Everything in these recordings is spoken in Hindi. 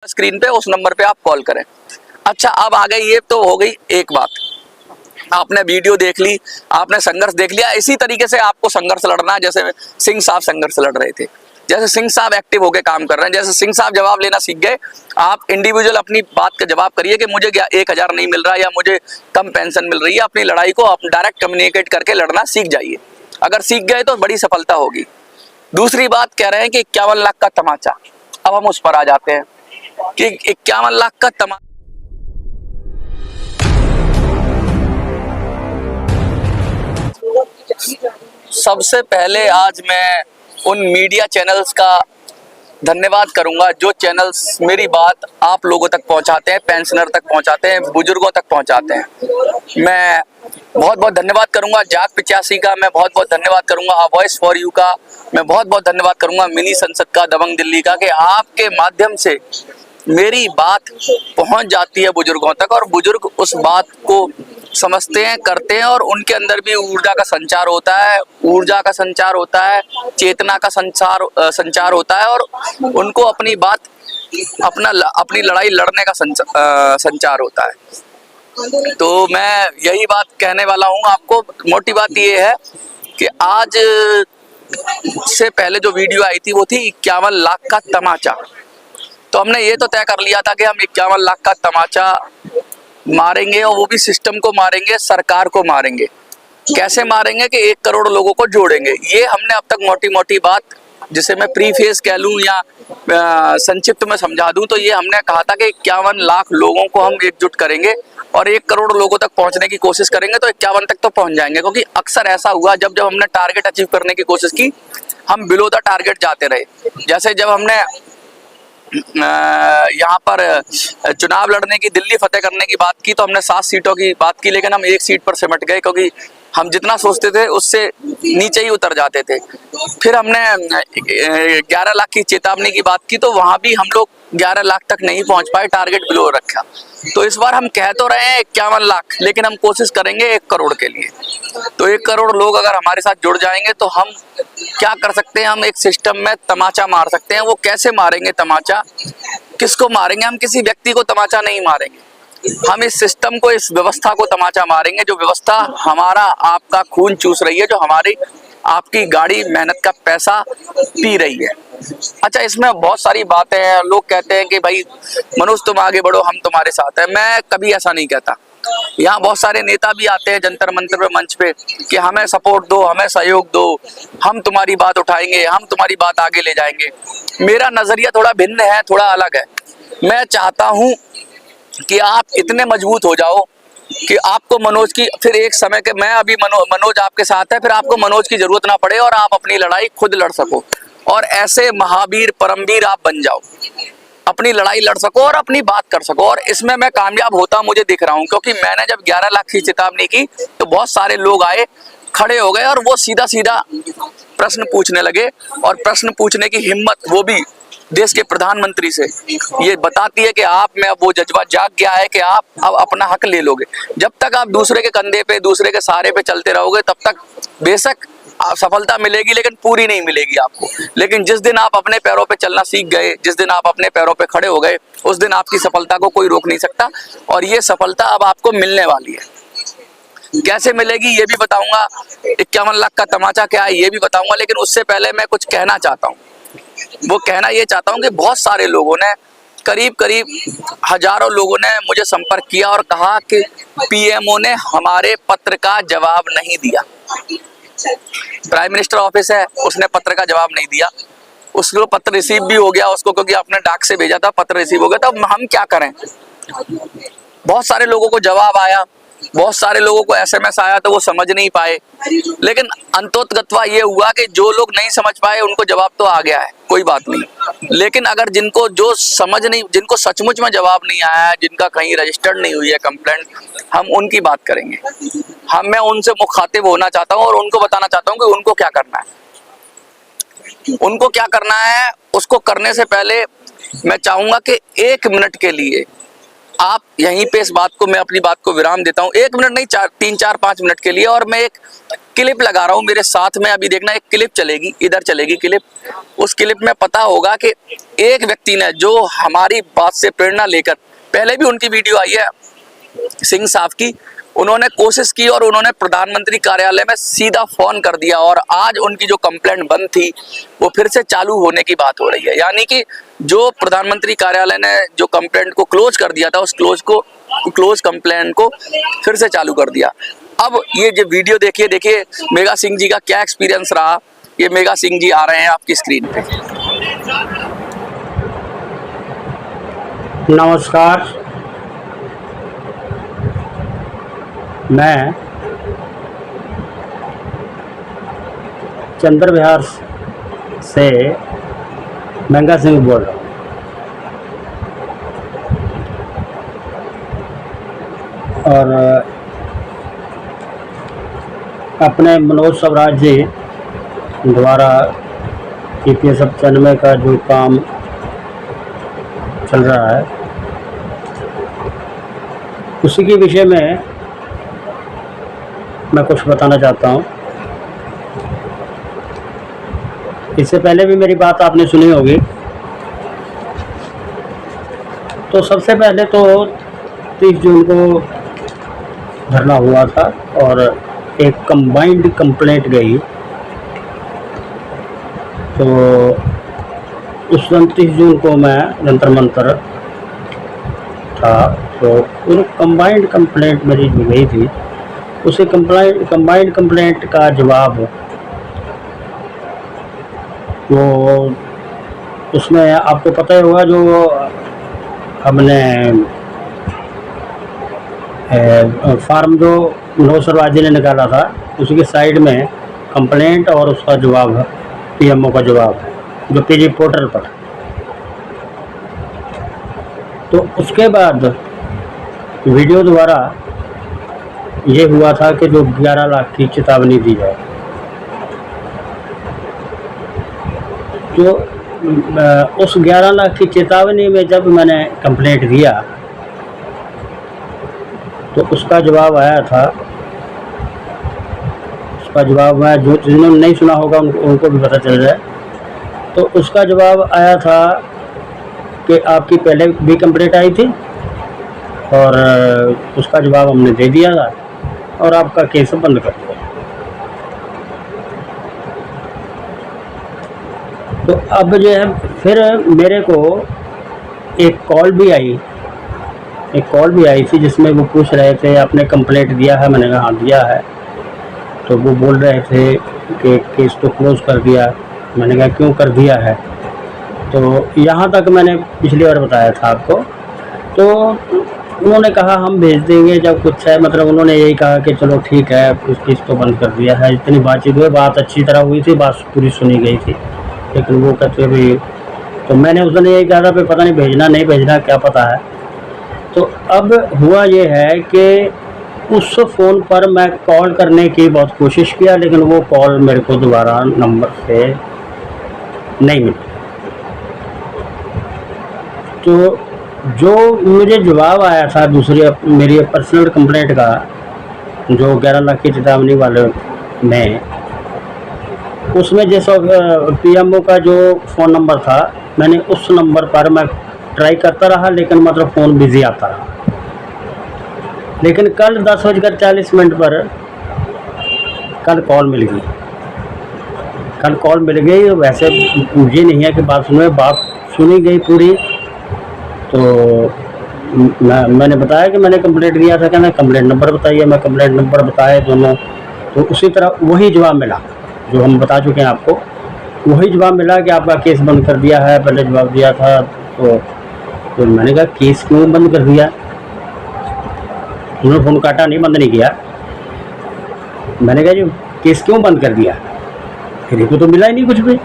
स्क्रीन पे उस नंबर पे आप कॉल करें। अच्छा, अब आ गई, ये तो हो गई एक बात, आपने वीडियो देख ली, आपने संघर्ष देख लिया। इसी तरीके से आपको संघर्ष लड़ना है जैसे सिंह साहब संघर्ष लड़ रहे थे, जैसे सिंह साहब एक्टिव होकर काम कर रहे हैं, जैसे सिंह साहब जवाब लेना सीख गए। आप इंडिविजुअल अपनी बात का जवाब करिए कि मुझे 1000 नहीं मिल रहा या मुझे कम पेंशन मिल रही है। अपनी लड़ाई को आप डायरेक्ट कम्युनिकेट करके लड़ना सीख जाइए। अगर सीख गए तो बड़ी सफलता होगी। दूसरी बात कह रहे हैं कि 51 लाख का तमाचा। अब हम उस पर आ जाते हैं कि 51 लाख का तमाचा सबसे पहले आज मैं उन मीडिया चैनल्स का धन्यवाद करूंगा जो चैनल्स मेरी बात आप लोगों तक पहुंचाते हैं, पेंशनर तक पहुंचाते हैं, बुजुर्गों तक पहुंचाते हैं। मैं बहुत बहुत धन्यवाद करूंगा जाग 85 का, मैं बहुत बहुत धन्यवाद करूंगा आ वॉइस फॉर यू का, मैं बहुत बहुत धन्यवाद करूंगा मिनी संसद का, दबंग दिल्ली का, कि आपके माध्यम से मेरी बात पहुंच जाती है बुजुर्गों तक और बुजुर्ग उस बात को समझते हैं, करते हैं और उनके अंदर भी ऊर्जा का संचार होता है, ऊर्जा का संचार होता है, चेतना का संचार होता है और उनको अपनी बात, अपनी लड़ाई लड़ने का संचार होता है। तो मैं यही बात कहने वाला हूँ आपको। मोटी बात ये है कि आज से पहले जो वीडियो आई थी वो थी 51 लाख का तमाचा। तो हमने ये तो तय कर लिया था कि हम 51 लाख का तमाचा मारेंगे और वो भी सिस्टम को मारेंगे, सरकार को मारेंगे। कैसे मारेंगे कि 1 करोड़ लोगों को जोड़ेंगे। ये हमने अब तक मोटी मोटी बात, जिसे मैं प्रीफेस कह लूँ या संक्षिप्त में समझा दूं, तो ये हमने कहा था कि 51 लाख लोगों को हम एकजुट करेंगे और 1 करोड़ लोगों तक पहुंचने की कोशिश करेंगे तो 51 तक तो पहुंच जाएंगे। क्योंकि अक्सर ऐसा हुआ जब हमने टारगेट अचीव करने की कोशिश की, हम बिलो द टारगेट जाते रहे। जैसे जब हमने यहाँ पर चुनाव लड़ने की, दिल्ली फतेह करने की बात की तो हमने 7 सीटों की बात की, लेकिन हम 1 सीट पर सिमट गए क्योंकि हम जितना सोचते थे उससे नीचे ही उतर जाते थे। फिर हमने 11 लाख की चेतावनी की बात की तो वहां भी हम लोग 11 लाख तक नहीं पहुंच पाए, टारगेट बिलो रखा। तो इस बार हम कह तो रहे हैं 51 लाख, लेकिन हम कोशिश करेंगे 1 करोड़ के लिए। तो 1 करोड़ लोग अगर हमारे साथ जुड़ जाएंगे तो हम क्या कर सकते हैं, हम एक सिस्टम में तमाचा मार सकते हैं। वो कैसे मारेंगे तमाचा, किसको मारेंगे? हम किसी व्यक्ति को तमाचा नहीं मारेंगे, हम इस सिस्टम को, इस व्यवस्था को तमाचा मारेंगे, जो व्यवस्था हमारा आपका खून चूस रही है, जो हमारी आपकी गाड़ी मेहनत का पैसा पी रही है। अच्छा, इसमें बहुत सारी बातें हैं। लोग कहते हैं कि भाई मनोज तुम आगे बढ़ो, हम तुम्हारे साथ हैं। मैं कभी ऐसा नहीं कहता। यहाँ बहुत सारे नेता भी आते हैं जंतर मंतर पे, मंच पे, कि हमें सपोर्ट दो, हमें सहयोग दो, हम तुम्हारी बात उठाएंगे, हम तुम्हारी बात आगे ले जाएंगे। मेरा नजरिया थोड़ा भिन्न है, थोड़ा अलग है। मैं चाहता हूँ कि आप इतने मजबूत हो जाओ कि आपको मनोज की, फिर एक समय के मैं अभी मनोज आपके साथ है, फिर आपको मनोज की जरूरत ना पड़े और आप अपनी लड़ाई खुद लड़ सको और ऐसे महावीर परमवीर आप बन जाओ, अपनी लड़ाई लड़ सको और अपनी बात कर सको। और इसमें मैं कामयाब होता मुझे दिख रहा हूँ, क्योंकि मैंने जब 11 लाख की चेतावनी की तो बहुत सारे लोग आए, खड़े हो गए और वो सीधा सीधा प्रश्न पूछने लगे। और प्रश्न पूछने की हिम्मत, वो भी देश के प्रधानमंत्री से, ये बताती है कि आप में अब वो जज्बा जाग गया है कि आप अब अपना हक ले लोगे। जब तक आप दूसरे के कंधे पे, दूसरे के सहारे पे चलते रहोगे तब तक बेशक सफलता मिलेगी, लेकिन पूरी नहीं मिलेगी आपको। लेकिन जिस दिन आप अपने पैरों पे चलना सीख गए, जिस दिन आप अपने पैरों पे खड़े हो गए, उस दिन आपकी सफलता को कोई रोक नहीं सकता। और ये सफलता अब आपको मिलने वाली है। कैसे मिलेगी ये भी बताऊंगा, 51 लाख का तमाचा क्या है ये भी बताऊंगा, लेकिन उससे पहले मैं कुछ कहना चाहता हूँ। वो कहना ये चाहता हूँ कि बहुत सारे लोगों ने, करीब करीब हजारों लोगों ने मुझे संपर्क किया और कहा कि पीएमओ ने हमारे पत्र का जवाब नहीं दिया। प्राइम मिनिस्टर ऑफिस है, उसने पत्र का जवाब नहीं दिया। उसको पत्र रिसीव भी हो गया उसको, क्योंकि आपने डाक से भेजा था, पत्र रिसीव हो गया। तब हम क्या करें? बहुत सारे लोगों को जवाब आया, बहुत सारे लोगों को एसएमएस आया तो वो समझ नहीं पाए। लेकिन अंतोतगत्वा ये हुआ कि जो लोग नहीं समझ पाए उनको जवाब तो आ गया है, कोई बात नहीं। लेकिन अगर जिनको जो समझ नहीं, जिनको सचमुच में जवाब नहीं आया है, जिनका कहीं रजिस्टर्ड नहीं हुई है कंप्लेंट, हम उनकी बात करेंगे। मैं उनसे मुखातिब होना चाहता हूँ और उनको बताना चाहता हूँ कि उनको क्या करना है। उनको क्या करना है, उसको करने से पहले मैं चाहूंगा कि 1 मिनट के लिए आप यहीं पे इस बात को, मैं अपनी बात को विराम देता हूँ, 1 मिनट नहीं, 3-4-5 मिनट के लिए, और मैं एक क्लिप लगा रहा हूँ मेरे साथ में। अभी देखना, एक क्लिप चलेगी, इधर चलेगी क्लिप। उस क्लिप में पता होगा कि एक व्यक्ति ने, जो हमारी बात से प्रेरणा लेकर, पहले भी उनकी वीडियो आई है सिंह साहब की, उन्होंने कोशिश की और उन्होंने प्रधानमंत्री कार्यालय में सीधा फोन कर दिया, और आज उनकी जो कंप्लेंट बंद थी वो फिर से चालू होने की बात हो रही है। यानी कि जो प्रधानमंत्री कार्यालय ने जो कंप्लेंट को क्लोज कर दिया था, उस क्लोज कंप्लेंट को फिर से चालू कर दिया। अब ये जो वीडियो देखिए मेघा सिंह जी का क्या एक्सपीरियंस रहा। ये मेघा सिंह जी आ रहे हैं आपकी स्क्रीन पे। नमस्कार, मैं चंद्र विहार से मेघा सिंह बोल रहा हूँ। और अपने मनोज स्वराज जी द्वारा EPS 95 का जो काम चल रहा है, उसी के विषय में मैं कुछ बताना चाहता हूँ। इससे पहले भी मेरी बात आपने सुनी होगी। तो सबसे पहले तो 30 जून को धरना हुआ था और एक कंबाइंड कंप्लेंट गई। तो उस 29 जून को मैं जंतर मंतर था, तो उन कंबाइंड कंप्लेंट मेरी जो गई थी, उसे कंबाइंड कंप्लेंट का जवाब वो उसमें आपको पता ही होगा, जो हमने फार्म जो मनोज स्वराज जी ने निकाला था, उसी के साइड में कंप्लेंट और उसका जवाब है, PMO का जवाब है, जो PG पोर्टल पर। तो उसके बाद वीडियो द्वारा ये हुआ था कि जो 11 लाख की चेतावनी दी जाए। तो उस 11 लाख की चेतावनी में जब मैंने कंप्लेंट दिया, तो उसका जवाब आया था, उसका जवाब मैं, जो जिन्होंने नहीं सुना होगा उनको भी पता चल जाए। तो उसका जवाब आया था कि आपकी पहले भी कंप्लेंट आई थी और उसका जवाब हमने दे दिया था और आपका केस बंद कर दिया। तो अब जो है, फिर मेरे को एक कॉल भी आई थी जिसमें वो पूछ रहे थे आपने कंप्लेंट दिया है। मैंने कहा हाँ दिया है। तो वो बोल रहे थे कि केस तो क्लोज कर दिया। मैंने कहा क्यों कर दिया है? तो यहाँ तक मैंने पिछली बार बताया था आपको। तो उन्होंने कहा हम भेज देंगे जब कुछ है, मतलब उन्होंने यही कहा कि चलो ठीक है, उस केस तो बंद कर दिया है। इतनी बातचीत हुई, बात अच्छी तरह हुई थी, बात पूरी सुनी गई थी। लेकिन वो कहते भी, तो मैंने उस दिन यही कहा था, पता नहीं भेजना नहीं भेजना, क्या पता है। तो अब हुआ ये है कि उस फ़ोन पर मैं कॉल करने की बहुत कोशिश किया, लेकिन वो कॉल मेरे को दोबारा नंबर से नहीं मिली। तो जो मुझे जवाब आया था दूसरी मेरी पर्सनल कंप्लेंट का, जो 11 लाख की चेतावनी वाले में, उसमें जैसा PMO का जो फ़ोन नंबर था, मैंने उस नंबर पर मैं ट्राई करता रहा, लेकिन मतलब फ़ोन बिज़ी आता रहा। लेकिन कल 10:40 पर कल कॉल मिल गई। वैसे ये नहीं है कि बात सुनी गई पूरी। तो मैंने बताया कि मैंने कंप्लेंट दिया था, कहना कंप्लेंट नंबर बताइए। मैं कंप्लेंट नंबर बताए दोनों, तो उसी तरह वही जवाब मिला जो हम बता चुके हैं आपको। वही जवाब मिला कि आपका केस बंद कर दिया है। पहले जवाब दिया था तो मैंने कहा केस क्यों बंद कर दिया? उन्होंने फ़ोन काटा नहीं, बंद नहीं किया। मैंने कहा जी केस क्यों बंद कर दिया? फिर को तो मिला ही नहीं कुछ भी।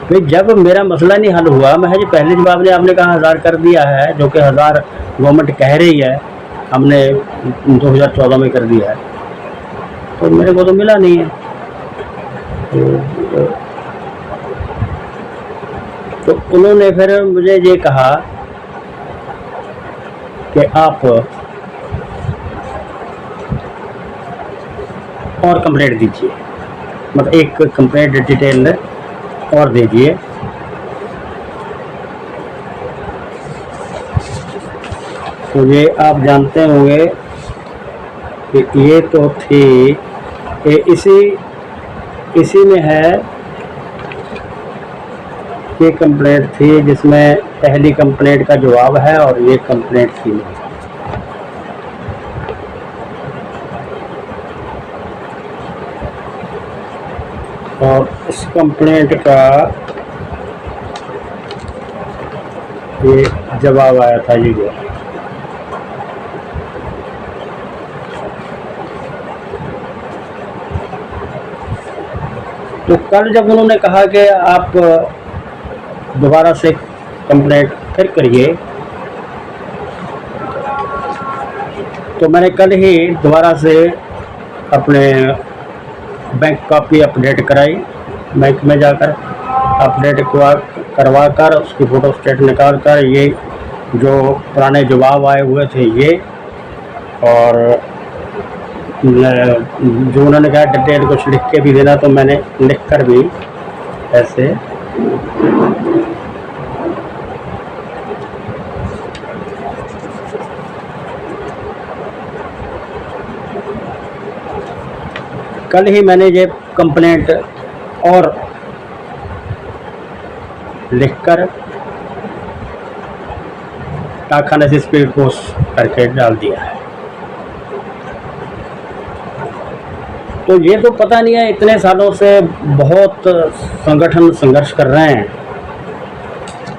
भाई जब मेरा मसला नहीं हल हुआ, मैं जी पहले जवाब ने आपने कहा 1000 कर दिया है, जो कि 1000 गवर्नमेंट कह रही है, हमने 2014 में कर दिया है, तो मेरे को तो मिला नहीं है। तो उन्होंने फिर मुझे ये कहा कि आप और कंप्लेंट दीजिए, मतलब एक कंप्लेंट डिटेल और दीजिए। तो ये आप जानते होंगे कि ये तो थी, ये इसी में है, ये कंप्लेंट थी जिसमें पहली कंप्लेंट का जवाब है और ये कंप्लेंट थी नहीं। और इस कंप्लेंट का ये जवाब आया था जी। तो कल जब उन्होंने कहा कि आप दोबारा से कंप्लेंट फिर करिए, तो मैंने कल ही दोबारा से अपने बैंक कॉपी अपडेट कराई, बैंक में जाकर अपडेट करवा कर उसकी फ़ोटो स्टेट निकाल कर ये जो पुराने जवाब आए हुए थे ये, और जो उन्होंने कहा डिटेल कुछ लिख के भी देना, तो मैंने लिख कर भी ऐसे कल ही मैंने ये कंप्लेंट और लिखकर डाकखाने से स्पीड पोस्ट करके डाल दिया है। तो ये तो पता नहीं है, इतने सालों से बहुत संगठन संघर्ष कर रहे हैं,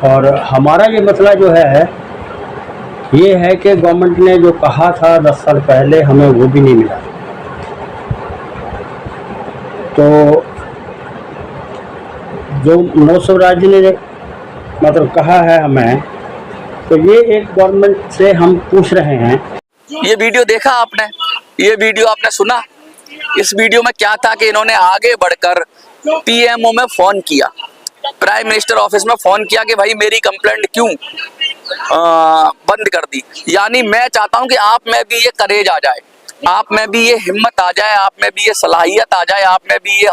और हमारा ये मसला जो है ये है कि गवर्नमेंट ने जो कहा था 10 साल पहले, हमें वो भी नहीं मिला। तो जो नौ स्वराज ने मतलब कहा है हमें, तो ये एक गवर्नमेंट से हम पूछ रहे हैं। ये वीडियो देखा आपने, ये वीडियो आपने सुना? इस वीडियो में क्या था कि इन्होंने आगे बढ़कर पीएमओ में फोन किया, प्राइम मिनिस्टर ऑफिस में फोन किया कि भाई मेरी कंप्लेंट क्यों बंद कर दी। यानी मैं चाहता हूं कि आप में भी ये करेज आ जाए, आप में भी ये हिम्मत आ जाए, आप में भी ये सलाहियत आ जाए, आप में भी ये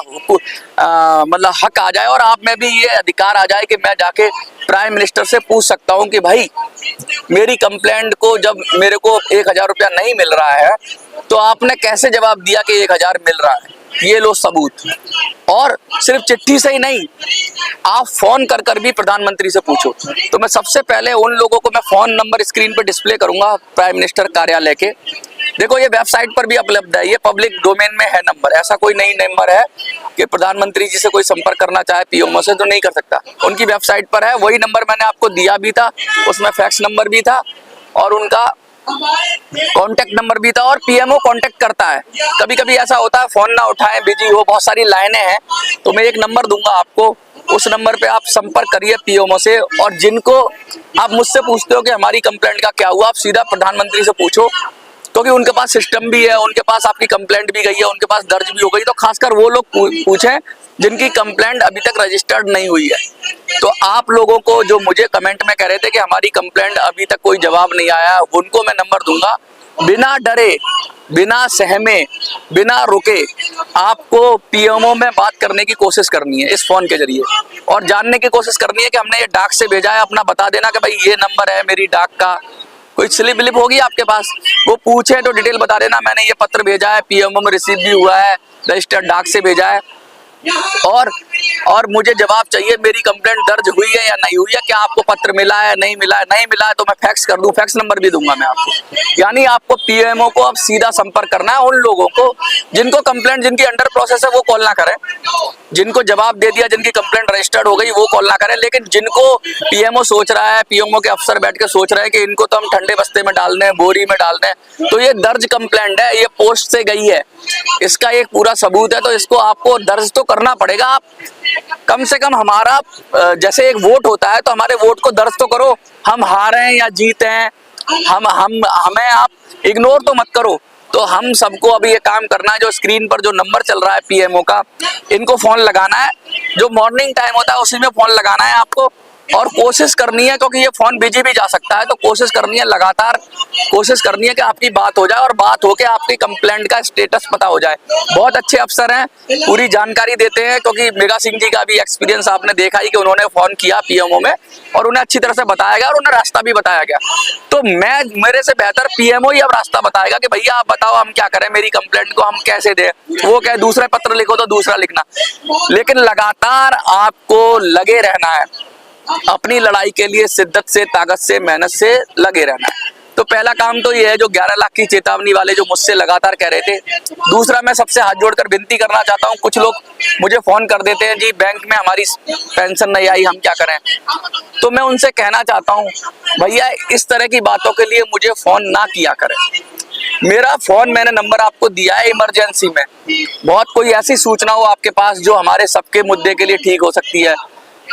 मतलब हक आ जाए, और आप में भी ये अधिकार आ जाए कि मैं जाके प्राइम मिनिस्टर से पूछ सकता हूं कि भाई मेरी कंप्लेंट को जब मेरे को 1000 रुपया नहीं मिल रहा है तो आपने कैसे जवाब दिया कि 1000 मिल रहा है, ये लो सबूत। और सिर्फ चिट्ठी से ही नहीं, आप फोन कर भी प्रधानमंत्री से पूछो। तो मैं सबसे पहले उन लोगों को मैं फोन नंबर स्क्रीन पर डिस्प्ले करूंगा प्राइम मिनिस्टर कार्यालय के। देखो ये वेबसाइट पर भी उपलब्ध है, ये पब्लिक डोमेन में है नंबर, ऐसा कोई नई नंबर है कि प्रधानमंत्री जी से कोई संपर्क करना चाहे पीएमओ से तो नहीं कर सकता, उनकी वेबसाइट पर है। वही नंबर मैंने आपको दिया भी था, उसमें फैक्स नंबर भी था और उनका कांटेक्ट नंबर भी था, और पीएमओ कांटेक्ट करता है। कभी कभी ऐसा होता है फोन ना उठाएं, बिजी हो, बहुत सारी लाइनें हैं, तो मैं एक नंबर दूंगा आपको, उस नंबर पे आप संपर्क करिए पीएमओ से। और जिनको आप मुझसे पूछते हो कि हमारी कंप्लेंट का क्या हुआ, आप सीधा प्रधानमंत्री से पूछो, क्योंकि उनके पास सिस्टम भी है, उनके पास आपकी कंप्लेंट भी गई है, उनके पास दर्ज भी हो गई। तो खासकर वो लोग पूछें जिनकी कंप्लेंट अभी तक रजिस्टर्ड नहीं हुई है। तो आप लोगों को जो मुझे कमेंट में कह रहे थे कि हमारी कंप्लेंट अभी तक कोई जवाब नहीं आया, उनको मैं नंबर दूंगा। बिना डरे, बिना सहमे, बिना रुके आपको पीएमओ में बात करने की कोशिश करनी है इस फोन के जरिए, और जानने की कोशिश करनी है कि हमने ये डाक से भेजा है, अपना बता देना कि भाई ये नंबर है मेरी डाक का। कोई स्लिप विलिप होगी आपके पास, वो पूछे तो डिटेल बता देना, मैंने ये पत्र भेजा है, पीएमओ में रिसीव भी हुआ है, रजिस्टर्ड डाक से भेजा है, और मुझे जवाब चाहिए मेरी कंप्लेंट दर्ज हुई है या नहीं हुई है, क्या आपको पत्र मिला है, नहीं मिला है, नहीं मिला है तो मैं फैक्स कर दूं, फैक्स नंबर भी दूंगा मैं आपको। यानी आपको पीएमओ को अब सीधा संपर्क करना है। उन लोगों को जिनको कंप्लेंट, जिनकी अंडर प्रोसेस है वो कॉल ना करें, जिनको जवाब दे दिया, जिनकी कंप्लेंट रजिस्टर्ड हो गई वो कॉल ना करें, लेकिन जिनको पीएमओ सोच रहा है, पीएमओ के अफसर बैठ के सोच रहे हैं कि इनको तो हम ठंडे बस्ते में डालने, बोरी में डालने, तो ये दर्ज कंप्लेंट है, ये पोस्ट से गई है, इसका एक पूरा सबूत है, तो इसको आपको दर्ज तो करना पड़ेगा। आप कम से कम हमारा जैसे एक वोट होता है तो हमारे वोट को दर्ज तो करो, हम हारे या जीते हैं, हमें आप इग्नोर तो मत करो। तो हम सबको अभी ये काम करना है, जो स्क्रीन पर जो नंबर चल रहा है पीएमओ का, इनको फोन लगाना है, जो मॉर्निंग टाइम होता है उसी में फोन लगाना है आपको, और कोशिश करनी है, क्योंकि ये फोन बिजी भी जा सकता है, तो कोशिश करनी है, लगातार कोशिश करनी है कि आपकी बात हो जाए और बात होके आपकी कंप्लेंट का स्टेटस पता हो जाए। बहुत अच्छे अफसर हैं, पूरी जानकारी देते हैं, क्योंकि मेगा सिंह जी का भी एक्सपीरियंस आपने देखा ही कि उन्होंने फोन किया पीएमओ में और उन्हें अच्छी तरह से बताया गया और उन्हें रास्ता भी बताया गया। तो मेरे से बेहतर पीएमओ ही अब रास्ता बताएगा कि भैया आप बताओ हम क्या करें, मेरी कंप्लेंट को हम कैसे दें। वो क्या दूसरे पत्र लिखो तो दूसरा लिखना, लेकिन लगातार आपको लगे रहना है, अपनी लड़ाई के लिए शिद्दत से, ताकत से, मेहनत से लगे रहना है। तो पहला काम तो ये है जो 11 लाख की चेतावनी वाले जो मुझसे लगातार कह रहे थे। दूसरा, मैं सबसे हाथ जोड़कर विनती करना चाहता हूँ, कुछ लोग मुझे फोन कर देते हैं, जी बैंक में हमारी पेंशन नहीं आई, हम क्या करें। तो मैं उनसे कहना चाहता हूँ, भैया इस तरह की बातों के लिए मुझे फोन ना किया करें। मेरा फोन मैंने नंबर आपको दिया है इमरजेंसी में, बहुत कोई ऐसी सूचना हो आपके पास जो हमारे सबके मुद्दे के लिए ठीक हो सकती है।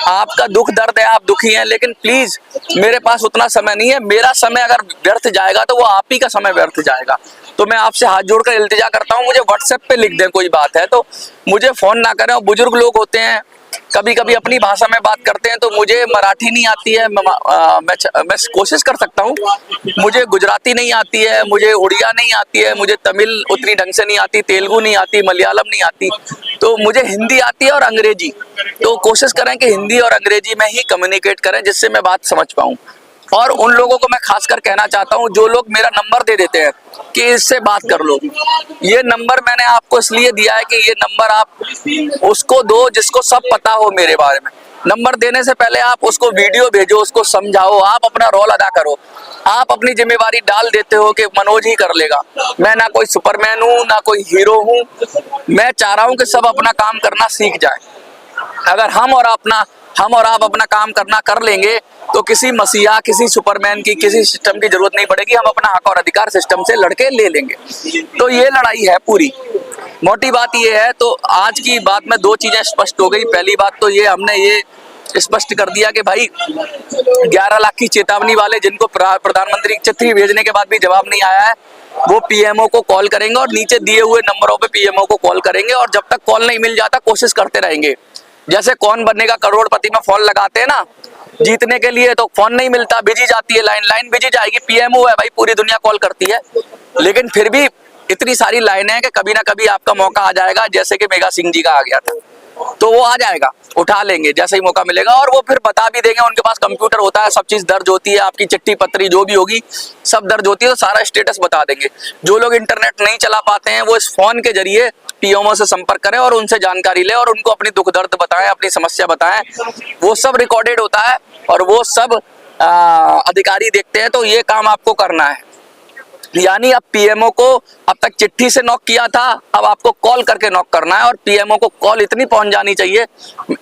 आपका दुख दर्द है, आप दुखी हैं, लेकिन प्लीज मेरे पास उतना समय नहीं है। मेरा समय अगर व्यर्थ जाएगा तो वो आप ही का समय व्यर्थ जाएगा। तो मैं आपसे हाथ जोड़कर इल्तिजा करता हूँ, मुझे व्हाट्सएप पे लिख दें कोई बात है तो, मुझे फोन ना करें। और बुजुर्ग लोग होते हैं, कभी कभी अपनी भाषा में बात करते हैं, तो मुझे मराठी नहीं आती है, मैं कोशिश कर सकता हूँ। मुझे गुजराती नहीं आती है, मुझे उड़िया नहीं आती है, मुझे तमिल उतनी ढंग से नहीं आती, तेलुगु नहीं आती, मलयालम नहीं आती, तो मुझे हिंदी आती है और अंग्रेजी। तो कोशिश करें कि हिंदी और अंग्रेजी में ही कम्युनिकेट करें, जिससे मैं बात समझ पाऊँ। और उन लोगों को मैं खासकर कहना चाहता हूं जो लोग मेरा नंबर दे देते हैं कि इससे बात कर लो, ये नंबर मैंने आपको इसलिए दिया है कि ये नंबर आप उसको दो जिसको सब पता हो मेरे बारे में। नंबर देने से पहले आप उसको वीडियो भेजो, उसको समझाओ, आप अपना रोल अदा करो। आप अपनी जिम्मेवारी डाल देते हो कि मनोज ही कर लेगा। मैं ना कोई सुपरमैन हूं, ना कोई हीरो हूं। मैं चाह रहा हूं कि सब अपना काम करना सीख जाए। अगर हम और आप अपना काम करना कर लेंगे तो किसी मसीहा, किसी सुपरमैन की, किसी सिस्टम की जरूरत नहीं पड़ेगी। हम अपना हक और अधिकार सिस्टम से लड़के ले लेंगे। तो ये लड़ाई है पूरी, मोटी बात ये है। तो आज की बात में दो चीजें स्पष्ट हो गई। पहली बात तो ये हमने ये स्पष्ट कर दिया कि भाई 11 लाख की चेतावनी वाले जिनको प्रधानमंत्री की चिट्ठी भेजने के बाद भी जवाब नहीं आया है, वो पीएमओ को कॉल करेंगे और नीचे दिए हुए नंबरों पे पीएमओ को कॉल करेंगे। और जब तक कॉल नहीं मिल जाता कोशिश करते रहेंगे। जैसे कौन बनेगा करोड़पति में फोन लगाते हैं ना जीतने के लिए, तो फोन नहीं मिलता, बिजी जाती है लाइन बिजी जाएगी। पीएमओ है भाई, पूरी दुनिया कॉल करती है, लेकिन फिर भी इतनी सारी लाइनें हैं कि कभी ना कभी आपका मौका आ जाएगा। जैसे कि मेगा सिंह जी का आ गया था, तो वो आ जाएगा, उठा लेंगे जैसे ही मौका मिलेगा। और वो फिर बता भी देंगे, उनके पास कंप्यूटर होता है, सब चीज दर्ज होती है, आपकी चिट्ठी पत्री जो भी होगी सब दर्ज होती है, तो सारा स्टेटस बता देंगे। जो लोग इंटरनेट नहीं चला पाते हैं वो इस फोन के जरिए पीएमओ से संपर्क करें और उनसे जानकारी लें और उनको अपनी दुख दर्द बताएं, अपनी समस्या बताएं। वो सब रिकॉर्डेड होता है और वो सब अधिकारी देखते हैं। तो ये काम आपको करना है। यानी अब पीएमओ को अब तक चिट्ठी से नॉक किया था, अब आपको कॉल करके नॉक करना है। और पीएमओ को कॉल इतनी पहुंच जानी चाहिए,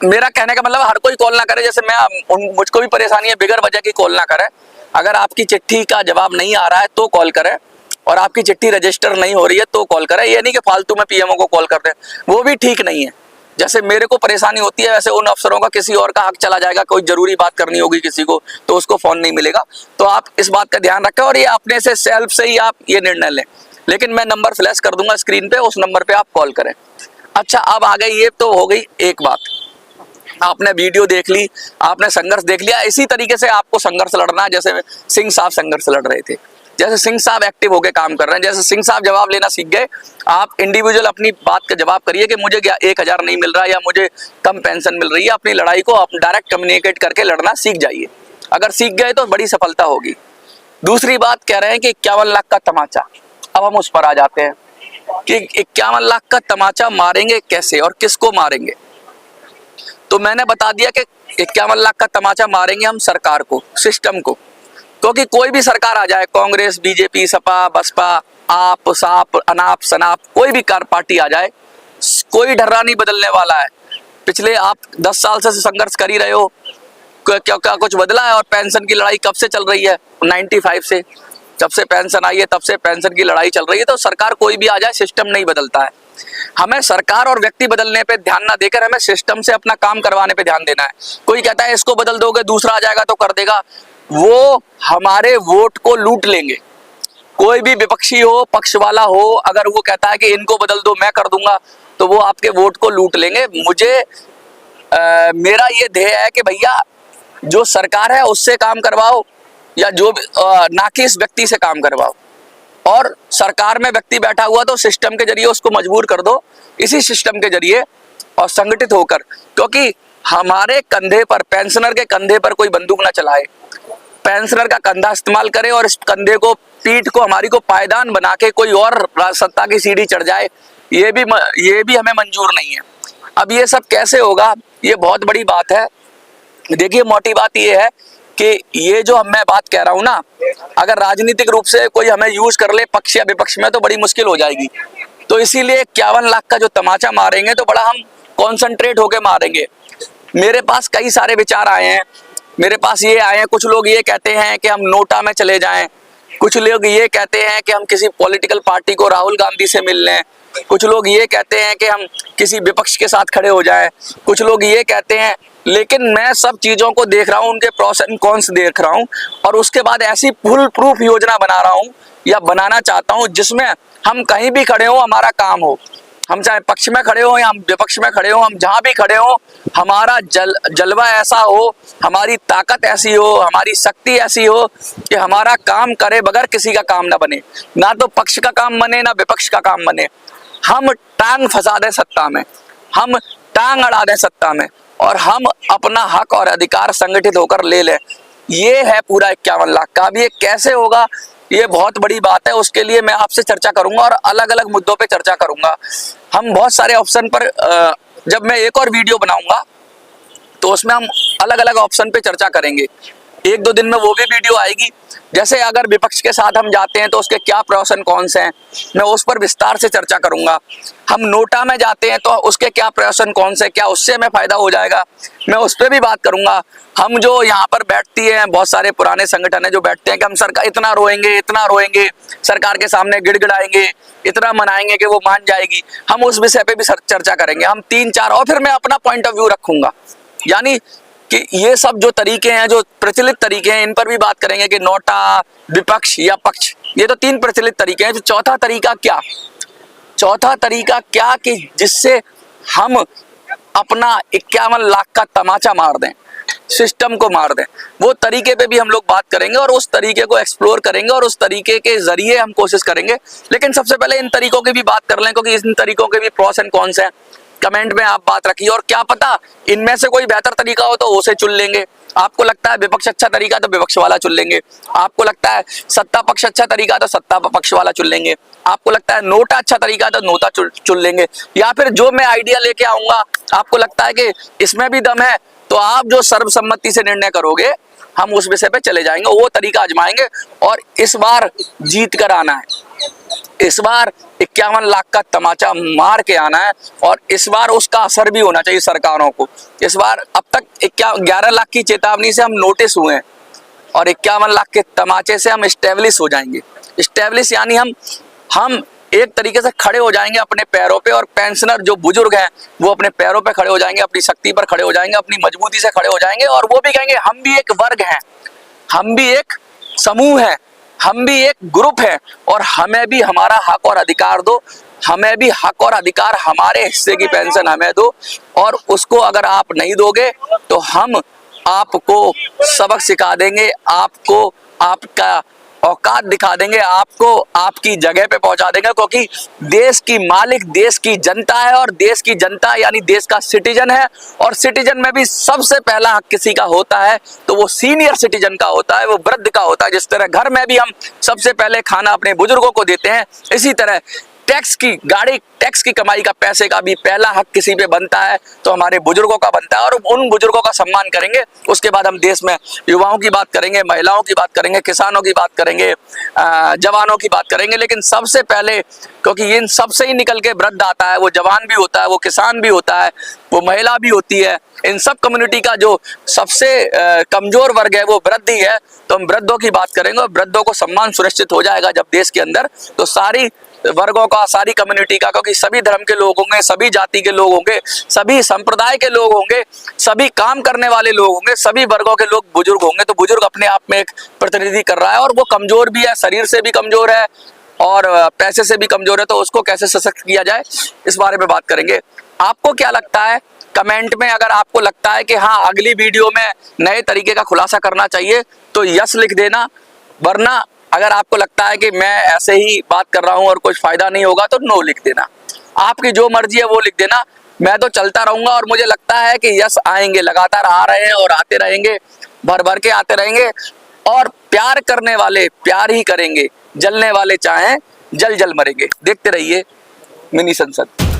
मेरा कहने का मतलब हर कोई कॉल ना करे। जैसे मुझको भी परेशानी है, बिगर वजह की कॉल ना करे। अगर आपकी चिट्ठी का जवाब नहीं आ रहा है तो कॉल करें, और आपकी चिट्ठी रजिस्टर नहीं हो रही है तो कॉल करें। ये नहीं कि फालतू में पीएमओ को कॉल कर दें, वो भी ठीक नहीं है। जैसे मेरे को परेशानी होती है वैसे उन अफसरों का किसी और का हक चला जाएगा, कोई जरूरी बात करनी होगी किसी को तो उसको फोन नहीं मिलेगा। तो आप इस बात का ध्यान रखें और ये अपने से सेल्फ से ही आप ये निर्णय लें। लेकिन मैं नंबर फ्लैश कर दूंगा स्क्रीन पे, उस नंबर पे आप कॉल करें। अच्छा, अब आ गई, ये तो हो गई एक बात, आपने वीडियो देख ली, आपने संघर्ष देख लिया। इसी तरीके से आपको संघर्ष लड़ना है जैसे सिंह साहब संघर्ष लड़ रहे थे, जैसे सिंह साहब एक्टिव होकर काम कर रहे हैं, जैसे सिंह साहब जवाब लेना सीख गए। आप इंडिविजुअल अपनी बात का जवाब करिए कि मुझे 1000 नहीं मिल रहा या मुझे कम पेंशन मिल रही है। अपनी लड़ाई को आप डायरेक्ट कम्युनिकेट करके लड़ना सीख जाइए। अगर सीख गए तो बड़ी सफलता होगी। दूसरी बात कह रहे हैं कि 51 लाख का तमाचा। अब हम उस पर आ जाते हैं कि 51 लाख का तमाचा मारेंगे कैसे और किसको मारेंगे। तो मैंने बता दिया कि 51 लाख का तमाचा मारेंगे हम सरकार को, सिस्टम को। क्योंकि कोई भी सरकार आ जाए, कांग्रेस, बीजेपी, सपा, बसपा, आप, साप, अनाप, सनाप, कोई भी कार पार्टी आ जाए, कोई ढर्रा नहीं बदलने वाला है। पिछले आप 10 साल से संघर्ष कर ही रहे हो, क्या कुछ बदला है? और पेंशन की लड़ाई कब से चल रही है? 95 से, जब से पेंशन आई है तब से पेंशन की लड़ाई चल रही है। तो सरकार कोई भी आ जाए, सिस्टम नहीं बदलता है। हमें सरकार और व्यक्ति बदलने पे ध्यान ना देकर हमें सिस्टम से अपना काम करवाने पे ध्यान देना है। कोई कहता है इसको बदल दोगे दूसरा आ जाएगा तो कर देगा, वो हमारे वोट को लूट लेंगे। कोई भी विपक्षी हो, पक्ष वाला हो, अगर वो कहता है कि इनको बदल दो मैं कर दूंगा, तो वो आपके वोट को लूट लेंगे। मेरा ये ध्येय है कि भैया जो सरकार है उससे काम करवाओ या जो ना कि इस व्यक्ति से काम करवाओ। और सरकार में व्यक्ति बैठा हुआ तो सिस्टम के जरिए उसको मजबूर कर दो, इसी सिस्टम के जरिए और संगठित होकर, क्योंकि हमारे कंधे पर, पेंशनर के कंधे पर कोई बंदूक ना चलाए, पेंशनर का कंधा इस्तेमाल करे और इस कंधे को, पीठ को हमारी को पायदान बना के कोई और सत्ता की सीढ़ी चढ़ जाए, ये भी हमें मंजूर नहीं है। अब ये सब कैसे होगा, ये बहुत बड़ी बात है। देखिए मोटी बात ये है कि ये जो मैं बात कह रहा हूँ ना, अगर राजनीतिक रूप से कोई हमें यूज कर ले पक्ष या विपक्ष में तो बड़ी मुश्किल हो जाएगी। तो इसीलिए 51 लाख का जो तमाचा मारेंगे तो बड़ा हम कॉन्सेंट्रेट होके मारेंगे। मेरे पास कई सारे विचार आए हैं, मेरे पास ये आए हैं, कुछ लोग ये कहते हैं कि हम नोटा में चले जाएं, कुछ लोग ये कहते हैं कि हम किसी पॉलिटिकल पार्टी को राहुल गांधी से मिल लें, कुछ लोग ये कहते हैं कि हम किसी विपक्ष के साथ खड़े हो जाएं, कुछ लोग ये कहते हैं। लेकिन मैं सब चीज़ों को देख रहा हूँ, उनके प्रोस एंड कॉन्स देख रहा हूँ और उसके बाद ऐसी फुल प्रूफ योजना बना रहा हूँ या बनाना चाहता हूँ जिसमें हम कहीं भी खड़े हो हमारा काम हो। हम चाहे पक्ष में खड़े हो या हम विपक्ष में खड़े हो, हम जहाँ भी खड़े हो हमारा जलवा ऐसा हो, हमारी ताकत ऐसी हो, हमारी शक्ति ऐसी हो कि हमारा काम करे बगैर किसी का काम ना बने, ना तो पक्ष का काम बने ना विपक्ष का काम बने। हम टांग फंसा दें सत्ता में, हम टांग अड़ा दें सत्ता में और हम अपना हक और अधिकार संगठित होकर ले लें। ये है पूरा 51 लाख का। अब ये कैसे होगा, ये बहुत बड़ी बात है। उसके लिए मैं आपसे चर्चा करूंगा और अलग अलग मुद्दों पे चर्चा करूंगा। हम बहुत सारे ऑप्शन पर जब मैं एक और वीडियो बनाऊंगा तो उसमें हम अलग अलग ऑप्शन पे चर्चा करेंगे। 1-2 दिन में वो भी वीडियो आएगी। जैसे अगर विपक्ष के साथ हम जाते हैं तो उसके क्या प्रोस एंड कॉन्स हैं, मैं उस पर विस्तार से चर्चा करूंगा। हम नोटा में जाते हैं तो उसके क्या प्रोस एंड कॉन्स हैं, क्या उससे हमें फायदा हो जाएगा, मैं उस पर भी बात करूंगा। हम जो यहाँ पर बैठती हैं, बहुत सारे पुराने संगठन है जो बैठते हैं कि हम सरकार इतना रोएंगे, सरकार के सामने गिड़गिड़ाएंगे, इतना मनाएंगे कि वो मान जाएगी, हम उस विषय पे भी चर्चा करेंगे। हम 3-4 और फिर मैं अपना पॉइंट ऑफ व्यू रखूंगा, यानी कि ये सब जो तरीके हैं, जो प्रचलित तरीके हैं, इन पर भी बात करेंगे कि नोटा, विपक्ष या पक्ष, ये तो 3 प्रचलित तरीके हैं। तो चौथा तरीका क्या कि जिससे हम अपना 51 लाख का तमाचा मार दें, सिस्टम को मार दें, वो तरीके पे भी हम लोग बात करेंगे और उस तरीके को एक्सप्लोर करेंगे और उस तरीके के जरिए हम कोशिश करेंगे। लेकिन सबसे पहले इन तरीकों की भी बात कर लें, क्योंकि इन तरीकों के भी प्रोस एंड कॉन्स हैं। कमेंट में आप बात रखिए और क्या पता इनमें से कोई बेहतर तरीका हो तो उसे चुन लेंगे। आपको लगता है विपक्ष अच्छा तरीका तो विपक्ष वाला चुन लेंगे, आपको लगता है सत्ता पक्ष अच्छा तरीका तो सत्ता पक्ष वाला चुन लेंगे, आपको लगता है नोटा अच्छा तरीका तो नोटा चुन लेंगे, या फिर जो मैं आइडिया लेके आऊंगा आपको लगता है कि इसमें भी दम है तो आप जो सर्वसम्मति से निर्णय करोगे हम उस विषय पे चले जाएंगे, वो तरीका आजमाएंगे और इस बार जीत कर आना है। इस बार 51 लाख का तमाचा मार के आना है और इस बार उसका असर भी होना चाहिए सरकारों को। इस बार अब तक 11 लाख की चेतावनी से हम नोटिस हुए हैं और 51 लाख के तमाचे से हम स्टेब्लिश हो जाएंगे। स्टेब्लिश यानी हम एक तरीके से खड़े हो जाएंगे अपने पैरों पे और पेंशनर जो बुजुर्ग हैं वो अपने पैरों पे खड़े हो जाएंगे, अपनी शक्ति पर खड़े हो जाएंगे, अपनी मजबूती से खड़े हो जाएंगे और वो भी कहेंगे हम भी एक वर्ग हैं, हम भी एक समूह है, हम भी एक ग्रुप है और हमें भी हमारा हक और अधिकार दो, हमें भी हक और अधिकार, हमारे हिस्से की पेंशन हमें दो और उसको अगर आप नहीं दोगे तो हम आपको सबक सिखा देंगे, आपको आपका औकात दिखा देंगे, आपको आपकी जगह पे पहुंचा देंगे। क्योंकि देश की मालिक देश की जनता है और देश की जनता यानी देश का सिटीजन है और सिटीजन में भी सबसे पहला हक किसी का होता है तो वो सीनियर सिटीजन का होता है, वो वृद्ध का होता है। जिस तरह घर में भी हम सबसे पहले खाना अपने बुजुर्गों को देते हैं, इसी तरह टैक्स की कमाई का पैसे का भी पहला हक किसी पे बनता है तो हमारे बुजुर्गों का बनता है और उन बुजुर्गों का सम्मान करेंगे। उसके बाद हम देश में युवाओं की बात करेंगे, महिलाओं की बात करेंगे, किसानों की बात करेंगे, जवानों की बात करेंगे। लेकिन सबसे पहले, क्योंकि इन सबसे ही निकल के वृद्ध आता है, वो जवान भी होता है, वो किसान भी होता है, वो महिला भी होती है, इन सब कम्युनिटी का जो सबसे कमजोर वर्ग है वो वृद्ध ही है। तो हम वृद्धों की बात करेंगे और वृद्धों को सम्मान सुनिश्चित हो जाएगा जब देश के अंदर, तो सारी वर्गों का, सारी कम्युनिटी का, क्योंकि सभी धर्म के लोग होंगे, सभी जाति के लोग होंगे, सभी संप्रदाय के लोग होंगे, सभी काम करने वाले लोग होंगे, सभी वर्गों के लोग बुजुर्ग होंगे। तो बुजुर्ग अपने आप में एक प्रतिनिधि कर रहा है और वो कमजोर भी है, शरीर से भी कमजोर है और पैसे से भी कमजोर है, तो उसको कैसे सशक्त किया जाए इस बारे में बात करेंगे। आपको क्या लगता है कमेंट में अगर आपको लगता है कि हाँ अगली वीडियो में नए तरीके का खुलासा करना चाहिए तो यस लिख देना, वरना अगर आपको लगता है कि मैं ऐसे ही बात कर रहा हूं और कुछ फायदा नहीं होगा तो नो लिख देना। आपकी जो मर्जी है वो लिख देना। मैं तो चलता रहूंगा और मुझे लगता है कि यस आएंगे, लगातार आ रहे हैं और आते रहेंगे, भर भर के आते रहेंगे। और प्यार करने वाले प्यार ही करेंगे, जलने वाले चाहें जल जल मरेंगे। देखते रहिए मिनी संसद।